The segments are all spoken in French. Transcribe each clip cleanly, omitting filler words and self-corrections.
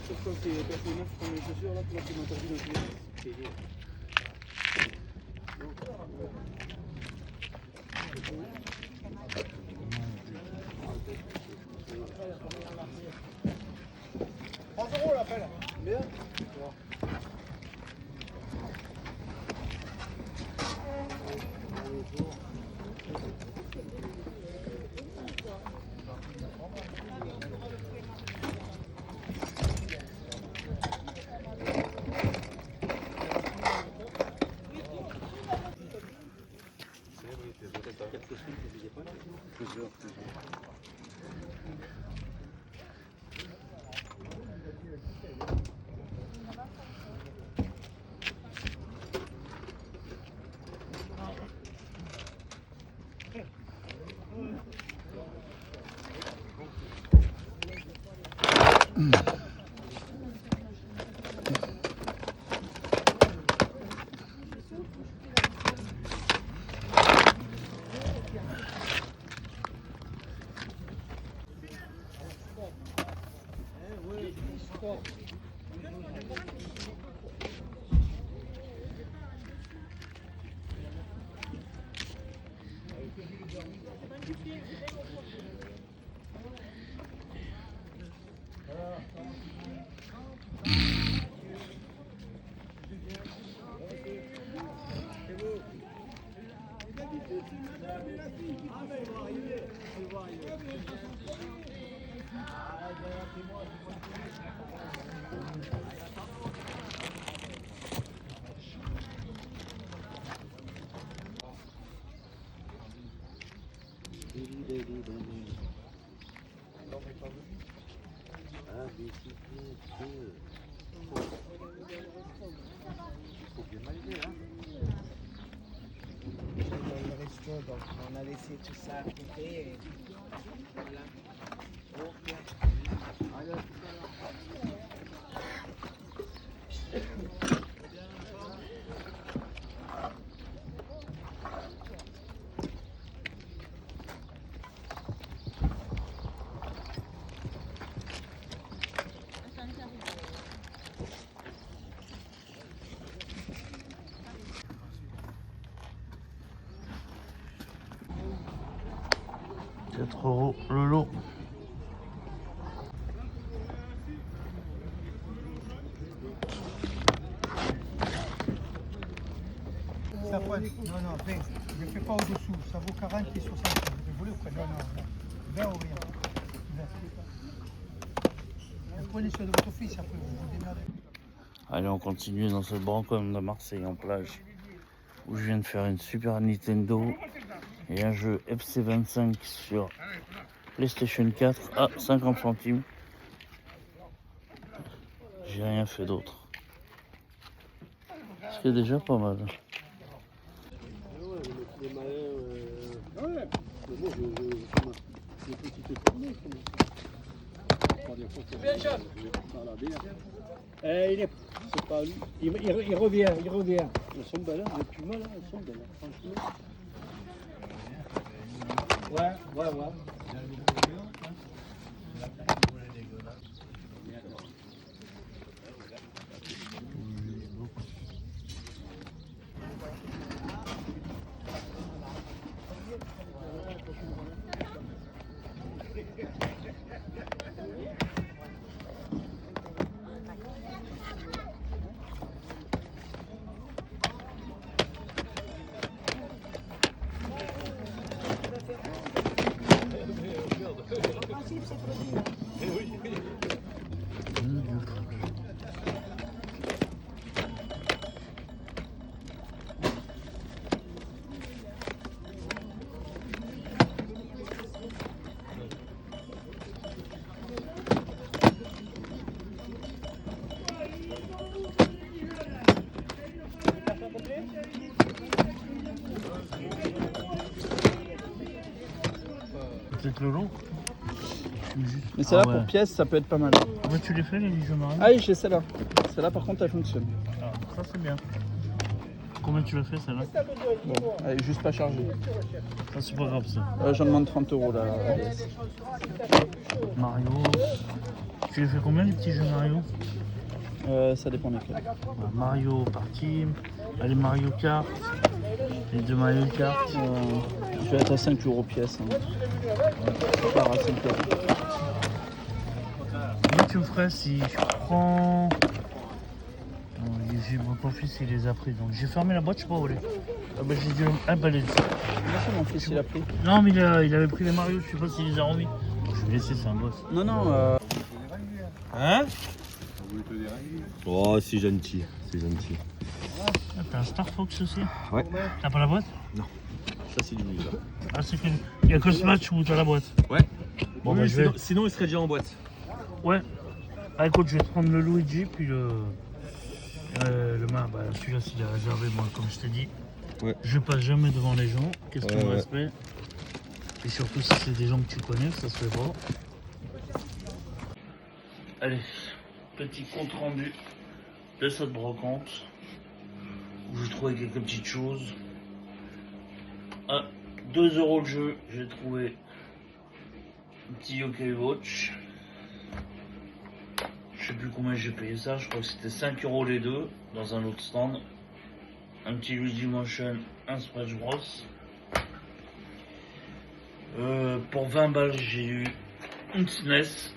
Sauf quand c'est personnellement, je prends mes chaussures là pour faire m'interdit dans le c'est bien. Donc on a laissé tout ça à côté et voilà. €4 le lot. Ça prend, non, 20. Ne fais pas au-dessous, ça vaut 40 et 60. Vous voulez ou quoi? Non, 20 ou rien. 20. Prenez ceux de votre fils, après vous vous démerdez. Allez, on continue dans ce Brancom de Marseille en plage, où je viens de faire une Super Nintendo et un jeu FC25 sur PlayStation 4 à 50 centimes. J'ai rien fait d'autre. C'est déjà pas mal. Les malins, ouais. Mais moi, je des petites tournées comme ça. Bien, chef. Il est. C'est pas lui. Il revient. Elles sont belles, hein. Les pumas là, elles sont belles, franchement. Ouais. Peut-être le long. Mais celle-là, Ah ouais. pour pièces, ça peut être pas mal. Comment tu les fais, les Dijon Mario? Ah oui, j'ai celle-là. Celle-là, par contre, elle fonctionne. Ah, ça c'est bien. Combien tu le fais celle-là? Bon, elle est juste pas chargée. Ça c'est pas grave ça. J'en demande 30 € là. Mario. Tu les fais combien les petits jeux Mario? Ça dépend desquels. Mario parti. Allez, Mario Kart. Les deux Mario Kart. Je vais être à 5 € pièce. Hein. Ça part à 5 €. Comment tu me ferais si je prends. Ton fils il les a pris donc j'ai fermé la boîte, je sais pas où elle est. Ah bah j'ai dû. Ah bah les. Là, c'est mon fils, il a pris. Non mais il avait pris les Mario, je sais pas s'il les a remis. Je vais laisser, c'est un boss. Non, non. Hein? Oh, c'est gentil, c'est gentil. Ah, t'as un Star Fox aussi? Ouais. T'as pas la boîte? Ça, c'est du ça. Ah c'est que. Il y a que ce match où t'as la boîte. Ouais. Bon Oui, bah je vais. sinon, il serait déjà en boîte. Ouais. Ah écoute, je vais te prendre le Luigi puis le bah celui-là s'il est réservé, moi comme je t'ai dit. Ouais. Je passe jamais devant les gens, question de Ouais. respect. Et surtout si c'est des gens que tu connais, ça se fait pas. Allez, petit compte rendu de cette brocante où j'ai trouvé quelques petites choses. À 2 € le jeu, j'ai trouvé un petit Yokai Watch. Je sais plus combien j'ai payé ça, je crois que c'était 5 € les deux dans un autre stand. Un petit Luigi Motion, un Smash Bros. Pour 20 balles, j'ai eu une SNES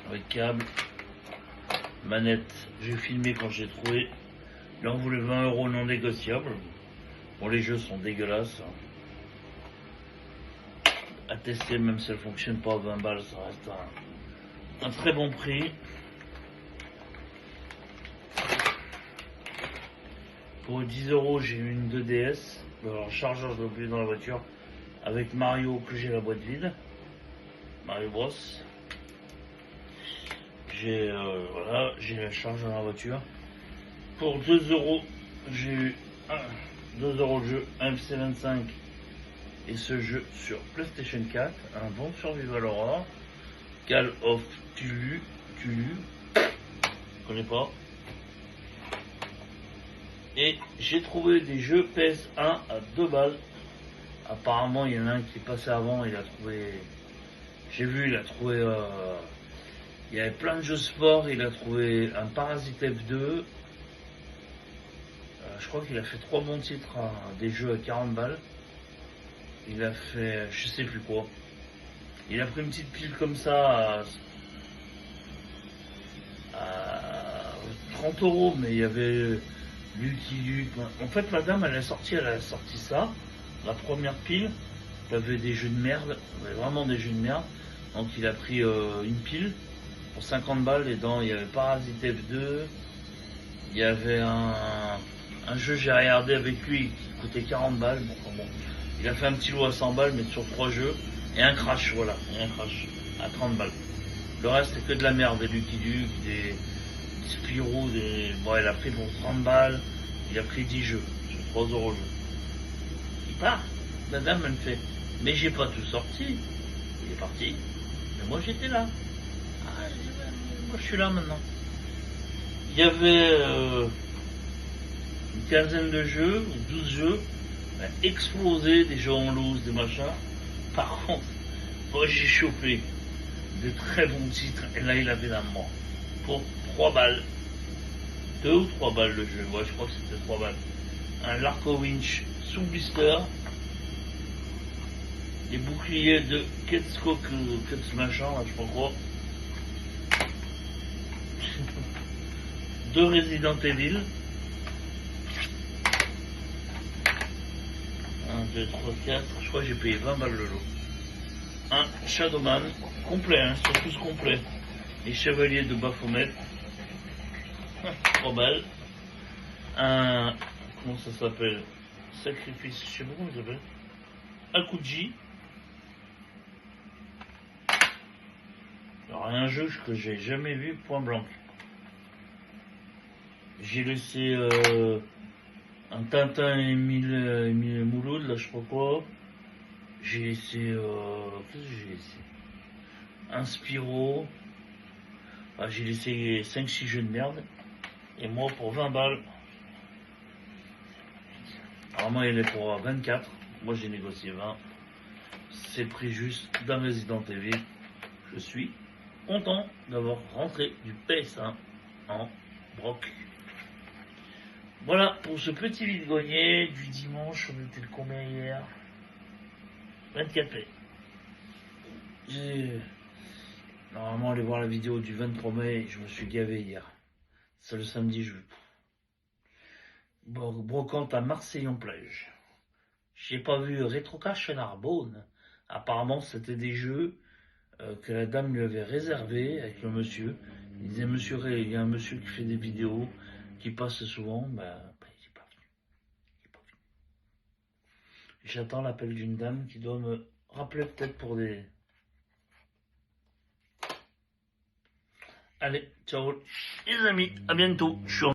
avec câble, manette. J'ai filmé quand j'ai trouvé. Là, on voulait 20 € non négociables. Bon, les jeux sont dégueulasses. À tester, même si elle fonctionne pas à 20 balles, ça reste un très bon prix. Pour 10 €, j'ai eu une 2DS. Alors, chargeur, je l'ai oublié dans la voiture. Avec Mario, que j'ai la boîte vide. Mario Bros. J'ai voilà, j'ai la charge dans la voiture. Pour 2 €, j'ai eu 2 € le jeu, un FC25 et ce jeu sur PlayStation 4, un bon Survival Horror, Call of Cthulhu, je connais pas. Et j'ai trouvé des jeux PS1 à 2 balles. Apparemment, il y en a un qui est passé avant, il a trouvé. J'ai vu, il a trouvé. Il y avait plein de jeux sport, il a trouvé un Parasite F2. Je crois qu'il a fait 3 bons titres à des jeux à 40 balles. Il a fait, je sais plus quoi. Il a pris une petite pile comme ça à 30 €, mais il y avait Lucky Luke. En fait, madame, elle a sorti ça. La première pile, il y avait des jeux de merde, vraiment des jeux de merde. Donc il a pris une pile pour 50 balles et dedans il y avait Parasite F2. Il y avait un jeu, j'ai regardé avec lui, qui coûtait 40 balles. Bon, il a fait un petit lot à 100 balles, mais sur 3 jeux. Et un Crash, voilà, et un Crash à 30 balles. Le reste, c'est que de la merde, des Lucky Luke, des Spirou, Bon, il a pris pour 30 balles, il a pris 10 jeux, sur 3 € le jeu. Il part, la dame, elle me fait, mais j'ai pas tout sorti. Il est parti, mais moi j'étais là. Ah, moi je suis là maintenant. Il y avait une quinzaine de jeux, ou 12 jeux, explosé, des jeux en loose, des machins. Par contre, moi j'ai chopé de très bons titres, et là il avait la mort. Pour 3 balles. 2 ou 3 balles le jeu, ouais je crois que c'était 3 balles. Un Larko Winch sous blister. Les boucliers de Ketsko machin, là, je sais pas quoi. 2 Resident Evil. 1, 2, 3, 4. Je crois que j'ai payé 20 balles le lot. Un Shadowman, complet, hein, c'est tous complets. Les Chevaliers de Baphomet. 3 balles. Un. Comment ça s'appelle? Sacrifice, je sais pas comment ça s'appelle. Akuji. Alors, un jeu que j'ai jamais vu, point blanc. J'ai laissé un Tintin et Mille Mouloud, là je sais pas quoi. J'ai laissé... qu'est-ce que j'ai laissé? Un Spiro. Enfin, j'ai laissé 5-6 jeux de merde. Et moi, pour 20 balles... Normalement, il est pour 24. Moi, j'ai négocié 20. C'est pris juste dans Resident Evil. Je suis content d'avoir rentré du PS1 en broc. Voilà pour ce petit vide-grenier du dimanche. On était le combien hier? 24 mai. J'ai normalement allé voir la vidéo du 23 mai. Je me suis gavé hier. C'est le samedi. Brocante à Marseille-en-Plage. J'ai pas vu Retrocache à Narbonne. Apparemment, c'était des jeux que la dame lui avait réservés avec le monsieur. Il disait, monsieur Ray, il y a un monsieur qui fait des vidéos, qui passe souvent. Il n'est pas venu. J'attends l'appel d'une dame qui doit me rappeler peut-être pour des... Allez, ciao les amis, à bientôt. Je suis en